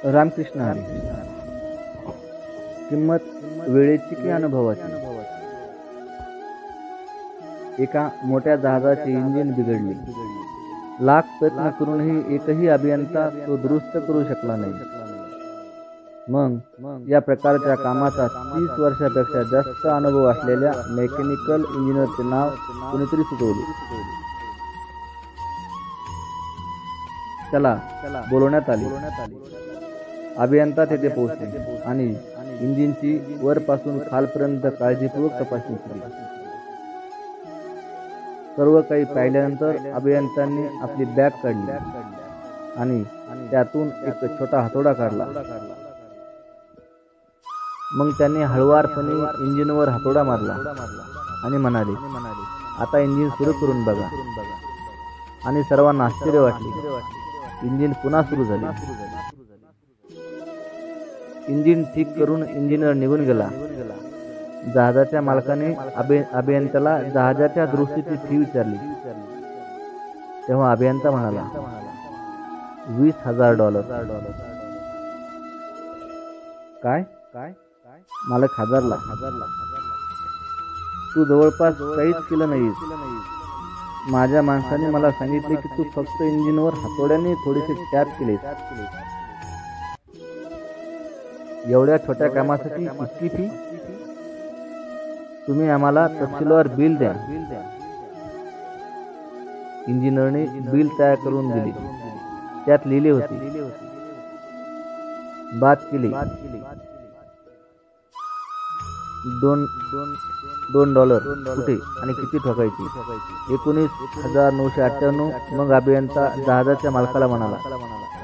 रामकृष्ण हरी. किंमत वेळेची की अनुभवाची. एका मोठ्या जहाजाचे इंजिन बिघडले. लाख प्रयत्न करूनही एकही अभियंता तो दुरुस्त करू शकला नाही. मग या प्रकारच्या कामाचा 30 वर्षापेक्षा जास्त अनुभव असलेल्या मेकॅनिकल इंजिनियरचे नाव कोणीतरी सुचवले. त्याला बोलवण्यात आले. अभियंता तेथे पोहोचले आणि इंजिनची वरपासून खालपर्यंत काळजीपूर्वक तपासणी केली. सर्व काही पाहिल्यानंतर अभियंत्यांनी आपली बॅग काढली आणि त्यातून एक छोटा हातोडा काढला. मग त्यांनी हळुवारपणे इंजिनवर हातोडा मारला आणि म्हणाले, आता इंजिन सुरू करून बघा. आणि सर्वांना आश्चर्य वाटले. इंजिन पुन्हा सुरू झाले. इंजिन ठीक करून इंजिनियर निघून गेला. जहाजाच्या मालकाने अभियंत्याला जहाजाच्या दुरुस्तीची फी विचारली. तेव्हा अभियंता म्हणाला, $20,000. काय? मालक हादरला. तू जवळपास काहीच केलं नाहीस. माझ्या माणसाने मला सांगितले की तू फक्त इंजिनवर हातोड्याने थोडेसे टॅप केलेस. एवढ्या छोट्या कामासाठी इतकी फी? तुम्ही आम्हाला तपशीलवार बिल द्या. इंजिनियरने बिल तयार करून दिले. त्यात लिहिले होते, बाद केले $2 कुठे आणि किती ठोकायची? 19,998. मग अभियंता जहाजाच्या मालकाला म्हणाला,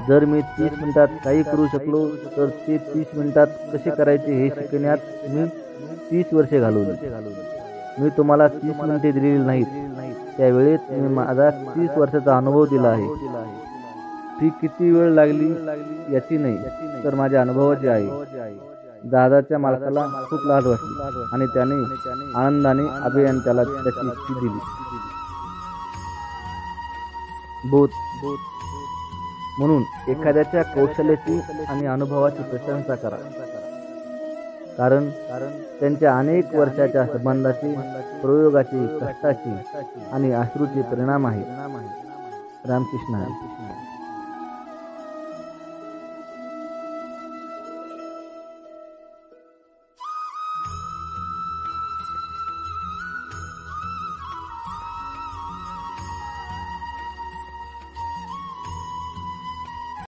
जर मी 30 मिनिटात काही करू शकलो तर ते 30 मिनिटात कसे करायचे हे शिकण्यात मी 30 वर्षे घालवली. मी तुम्हाला 30 मिनिटे दिलेली नाहीत. त्यावेळेत मी माझा 30 वर्षाचा अनुभव दिला आहे. ती किती वेळ लागली याची नाही, तर माझ्या अनुभवाची आहे. जहाजाच्या मालकाला खूप लाज वाटली आणि त्याने आनंदाने अभियंत्याला त्याची फी दिली. बोध म्हणून एखाद्याच्या कौशल्याची आणि अनुभवाची प्रशंसा करा, कारण त्यांच्या अनेक वर्षाच्या संबंधाचे, प्रयोगाचे, कष्टाचे आणि अश्रूचे परिणाम आहेत. रामकृष्ण हरी.